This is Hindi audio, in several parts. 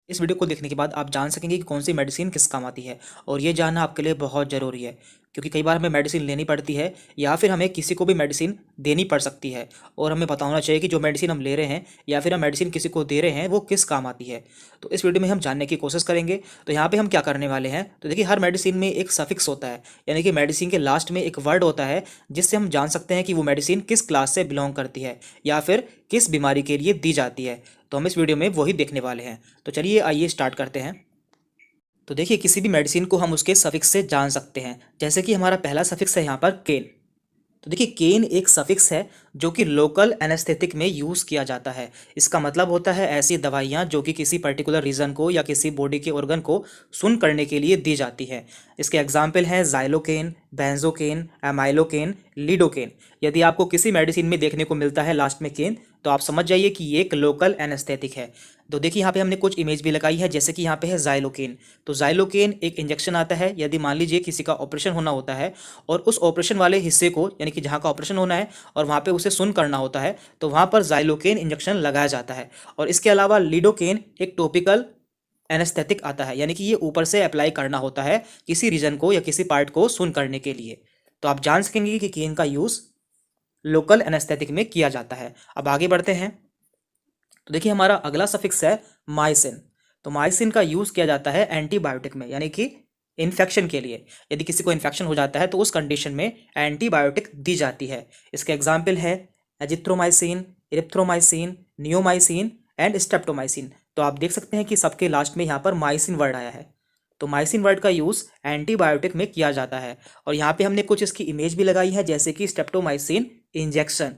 इस वीडियो को देखने के बाद आप जान सकेंगे कि कौन सी मेडिसिन किस काम आती है और ये जानना आपके लिए बहुत ज़रूरी है क्योंकि कई बार हमें मेडिसिन लेनी पड़ती है या फिर हमें किसी को भी मेडिसिन देनी पड़ सकती है और हमें पता होना चाहिए कि जो मेडिसिन हम ले रहे हैं या फिर हम मेडिसिन किसी को दे रहे हैं वो किस काम आती है। तो इस वीडियो में हम जानने की कोशिश करेंगे। तो यहाँ पे हम क्या करने वाले हैं, तो देखिए हर मेडिसिन में एक सफिक्स होता है, यानी कि मेडिसिन के लास्ट में एक वर्ड होता है जिससे हम जान सकते हैं कि वो मेडिसिन किस क्लास से बिलोंग करती है या फिर किस बीमारी के लिए दी जाती है। तो हम इस वीडियो में वही देखने वाले हैं। तो चलिए आइए स्टार्ट करते हैं। तो देखिए किसी भी मेडिसिन को हम उसके सफिक्स से जान सकते हैं, जैसे कि हमारा पहला सफिक्स है यहाँ पर केन। तो देखिए केन एक सफिक्स है जो कि लोकल एनेस्थेटिक में यूज़ किया जाता है। इसका मतलब होता है ऐसी दवाइयाँ जो कि किसी पर्टिकुलर रीजन को या किसी बॉडी के ऑर्गन को सुन करने के लिए दी जाती है। इसके एग्जाम्पल हैं जाइलोकेन, बेंजोकेन, एमाइलोकेन, लीडोकेन। यदि आपको किसी मेडिसिन में देखने को मिलता है लास्ट में केन, तो आप समझ जाइए कि ये एक लोकल एनेस्थेटिक है। तो देखिए यहाँ पे हमने कुछ इमेज भी लगाई है, जैसे कि यहाँ पे है जाइलोकेन। तो जाइलोकेन एक इंजेक्शन आता है यदि मान लीजिए किसी का ऑपरेशन होना होता है और उस ऑपरेशन वाले हिस्से को, यानी कि जहाँ का ऑपरेशन होना है और वहाँ पे उसे सुन करना होता है, तो वहाँ पर जाइलोकेन इंजेक्शन लगाया जाता है। और इसके अलावा लीडोकेन एक टॉपिकल एनेस्थेटिक आता है, यानी कि ये ऊपर से अप्लाई करना होता है किसी रीजन को या किसी पार्ट को सुन करने के लिए। तो आप जान सकेंगे कि केन का यूज़ लोकल एनेस्थेटिक में किया जाता है। अब आगे बढ़ते हैं। तो देखिए हमारा अगला सफिक्स है माइसिन। तो माइसिन का यूज़ किया जाता है एंटीबायोटिक में, यानी कि इन्फेक्शन के लिए। यदि किसी को इन्फेक्शन हो जाता है तो उस कंडीशन में एंटीबायोटिक दी जाती है। इसके एग्जाम्पल है azithromycin, erythromycin, neomycin and streptomycin. तो आप देख सकते हैं कि सबके लास्ट में यहाँ पर माइसिन वर्ड आया है। तो माइसिन वर्ड का यूज़ एंटीबायोटिक में किया जाता है। और यहाँ पे हमने कुछ इसकी इमेज भी लगाई है, जैसे कि स्ट्रेप्टोमाइसिन इंजेक्शन।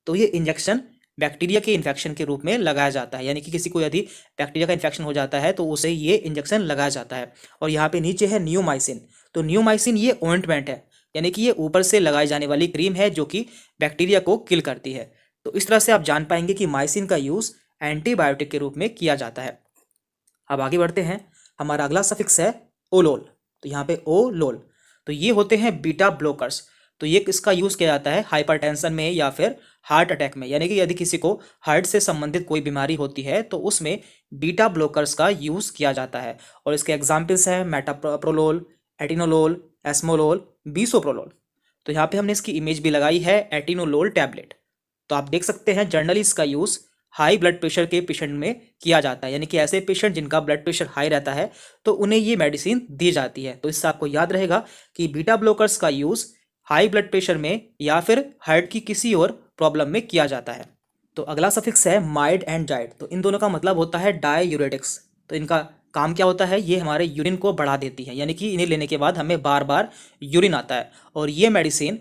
तो ये इंजेक्शन बैक्टीरिया के इन्फेक्शन के रूप में लगाया जाता है, यानी कि किसी को यदि बैक्टीरिया का इन्फेक्शन हो जाता है तो उसे ये इंजेक्शन लगाया जाता है। और यहाँ पे नीचे है नियोमाइसिन। तो नियोमाइसिन ये ऑइंटमेंट है, यानी कि ये ऊपर से लगाई जाने वाली क्रीम है जो कि बैक्टीरिया को किल करती है। तो इस तरह से आप जान पाएंगे कि माइसिन का यूज़ एंटीबायोटिक के रूप में किया जाता है। अब आगे बढ़ते हैं। हमारा अगला सफिक्स है ओलोल। तो यहाँ पे ओ लोल। तो ये होते हैं बीटा ब्लॉकर्स। तो ये इसका यूज़ किया जाता है हाइपरटेंशन में या फिर हार्ट अटैक में, यानी कि यदि किसी को हार्ट से संबंधित कोई बीमारी होती है तो उसमें बीटा ब्लॉकर्स का यूज़ किया जाता है। और इसके एग्जाम्पल्स हैं मेटाप्रोलोल, एटिनोलोल, एस्मोलोल, बीसोप्रोलोल। तो यहाँ पे हमने इसकी इमेज भी लगाई है, एटिनोलोल टैबलेट। तो आप देख सकते हैं जनरली इसका यूज़ हाई ब्लड प्रेशर के पेशेंट में किया जाता है, यानी कि ऐसे पेशेंट जिनका ब्लड प्रेशर हाई रहता है तो उन्हें ये मेडिसिन दी जाती है। तो इससे आपको याद रहेगा कि बीटा ब्लॉकर्स का यूज़ हाई ब्लड प्रेशर में या फिर हार्ट की किसी और प्रॉब्लम में किया जाता है। तो अगला सफिक्स है माइड एंड जाइड। तो इन दोनों का मतलब होता है डाययूरेटिक्स। तो इनका काम क्या होता है, ये हमारे यूरिन को बढ़ा देती है, यानी कि इन्हें लेने के बाद हमें बार बार यूरिन आता है। और ये मेडिसिन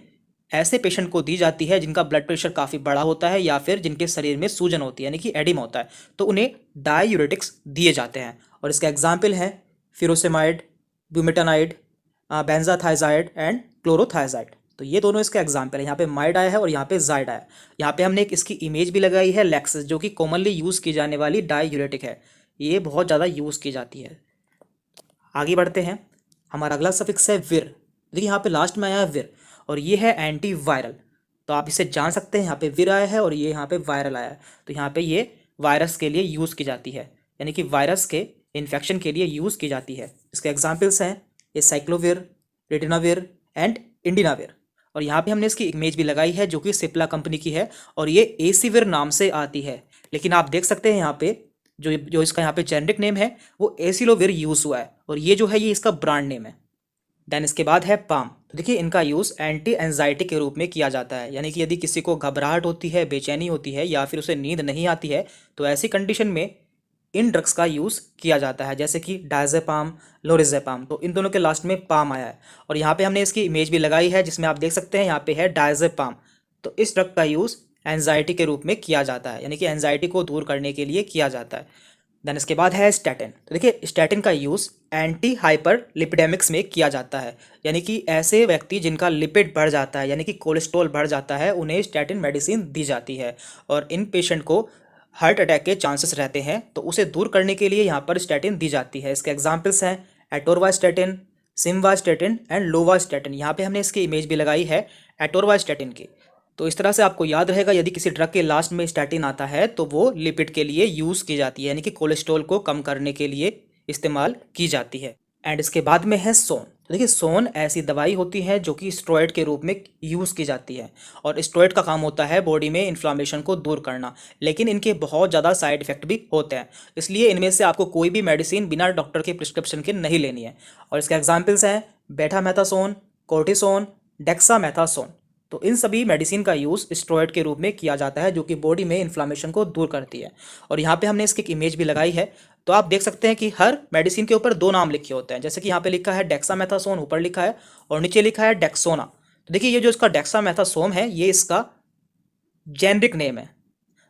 ऐसे पेशेंट को दी जाती है जिनका ब्लड प्रेशर काफ़ी बड़ा होता है या फिर जिनके शरीर में सूजन होती है, यानी कि एडिमा होता है, तो उन्हें डाययूरेटिक्स दिए जाते हैं। और इसका एग्जाम्पल है फिरोसेमाइड, ब्यूमेटानाइड, बेंजाथाइजाइड एंड क्लोरोथाइजाइड। तो ये दोनों इसका एग्जाम्पल है। यहाँ पे माइड आया है और यहाँ पे जाइड आया है। यहाँ पे हमने एक इसकी इमेज भी लगाई है लैक्सिस, जो कि कॉमनली यूज़ की जाने वाली डाययूरेटिक है। ये बहुत ज़्यादा यूज़ की जाती है। आगे बढ़ते हैं। हमारा अगला सफिक्स है विर। देखिए यहाँ पे लास्ट में आया है विर और ये है एंटी वायरल। तो आप इसे जान सकते हैं, यहाँ पे विर आया है और ये यहाँ पे वायरल आया है। तो यहाँ पे ये वायरस के लिए यूज़ की जाती है, यानी कि वायरस के इन्फेक्शन के लिए यूज़ की जाती है। इसके एग्जाम्पल्स हैं ये साइक्लोविर, रिटिनाविर एंड इंडिनाविर। और यहाँ पे हमने इसकी इमेज भी लगाई है जो कि सिप्ला कंपनी की है और ये एसीविर नाम से आती है। लेकिन आप देख सकते हैं यहाँ पे जो जो इसका यहाँ पे जेनरिक नेम है वो एसिलोविर यूज़ हुआ है और ये जो है ये इसका ब्रांड नेम है। देन इसके बाद है पाम। तो देखिए इनका यूज़ एंटी एंजाइटी के रूप में किया जाता है, यानी कि यदि किसी को घबराहट होती है, बेचैनी होती है या फिर उसे नींद नहीं आती है तो ऐसी कंडीशन में इन ड्रग्स का यूज़ किया जाता है, जैसे कि डायजेपाम, लोरिजेपाम। तो इन दोनों के लास्ट में पाम आया है और यहाँ पे हमने इसकी इमेज भी लगाई है जिसमें आप देख सकते हैं यहाँ पे है डायजेपाम। तो इस ड्रग का यूज़ एंजाइटी के रूप में किया जाता है, यानी कि एंजाइटी को दूर करने के लिए किया जाता है। देन इसके बाद है स्टैटिन। तो देखिए स्टैटिन का यूज़ एंटी हाइपर लिपिडेमिक्स में किया जाता है, यानी कि ऐसे व्यक्ति जिनका लिपिड बढ़ जाता है, यानी कि कोलेस्ट्रॉल बढ़ जाता है, उन्हें स्टैटिन मेडिसिन दी जाती है। और इन पेशेंट को हार्ट अटैक के चांसेस रहते हैं तो उसे दूर करने के लिए यहाँ पर स्टैटिन दी जाती है। इसके एग्जाम्पल्स हैं एटोरवास्टैटिन, सिमवास्टैटिन एंड लोवास्टैटिन। यहाँ पे हमने इसकी इमेज भी लगाई है एटोरवास्टैटिन की। तो इस तरह से आपको याद रहेगा, यदि किसी ड्रग के लास्ट में स्टैटिन आता है तो वो लिपिड के लिए यूज़ की जाती है, यानी कि कोलेस्ट्रॉल को कम करने के लिए इस्तेमाल की जाती है। एंड इसके बाद में है सोन। तो देखिए, सोन ऐसी दवाई होती है जो कि स्टेरॉइड के रूप में यूज़ की जाती है, और स्टेरॉइड का काम होता है बॉडी में इन्फ्लामेशन को दूर करना, लेकिन इनके बहुत ज़्यादा साइड इफेक्ट भी होते हैं, इसलिए इनमें से आपको कोई भी मेडिसिन बिना डॉक्टर के प्रिस्क्रिप्शन के नहीं लेनी है। और इसके एग्जाम्पल्स हैं बेटामेथासोन, कोर्टिसोन, डेक्सामेथासोन। तो इन सभी मेडिसिन का यूज़ स्टेरॉइड के रूप में किया जाता है, जो कि बॉडी में इन्फ्लामेशन को दूर करती है। और यहाँ पे हमने इसकी एक इमेज भी लगाई है, तो आप देख सकते हैं कि हर मेडिसिन के ऊपर 2 नाम लिखे होते हैं, जैसे कि यहाँ पे लिखा है डेक्सामेथासोन ऊपर लिखा है, और नीचे लिखा है डेक्सोना। तो देखिए, ये जो इसका डेक्सामेथासोन है ये इसका जेनरिक नेम है,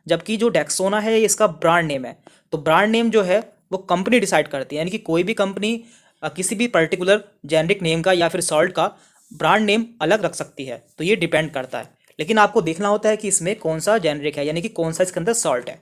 जबकि जो डेक्सोना है ये इसका ब्रांड नेम है। तो ब्रांड नेम जो है वो कंपनी डिसाइड करती है, यानी कि कोई भी कंपनी किसी भी पर्टिकुलर जेनरिक नेम का या फिर सॉल्ट का ब्रांड नेम अलग रख सकती है, तो ये डिपेंड करता है। लेकिन आपको देखना होता है कि इसमें कौन सा जेनरिक है, यानी कि कौन सा इसके अंदर सॉल्ट है।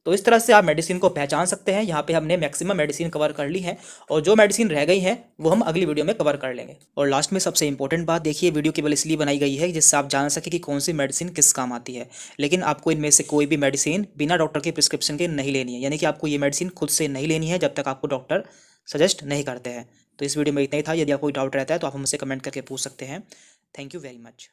तो इस तरह से आप मेडिसिन को पहचान सकते हैं। यहाँ पे हमने मैक्सिमम मेडिसिन कवर कर ली है, और जो मेडिसिन रह गई हैं वो हम अगली वीडियो में कवर कर लेंगे। और लास्ट में सबसे इंपॉर्टेंट बात देखिए, वीडियो केवल इसलिए बनाई गई है जिससे आप जान सके कि कौन सी मेडिसिन किस काम आती है, लेकिन आपको इनमें से कोई भी मेडिसिन बिना डॉक्टर के प्रिस्क्रिप्शन के नहीं लेनी है, यानी कि आपको ये मेडिसिन खुद से नहीं लेनी है जब तक आपको डॉक्टर सजेस्ट नहीं करते हैं। तो इस वीडियो में इतना ही था। यदि आपको कोई डाउट रहता है तो आप हमसे कमेंट करके पूछ सकते हैं। Thank you very much.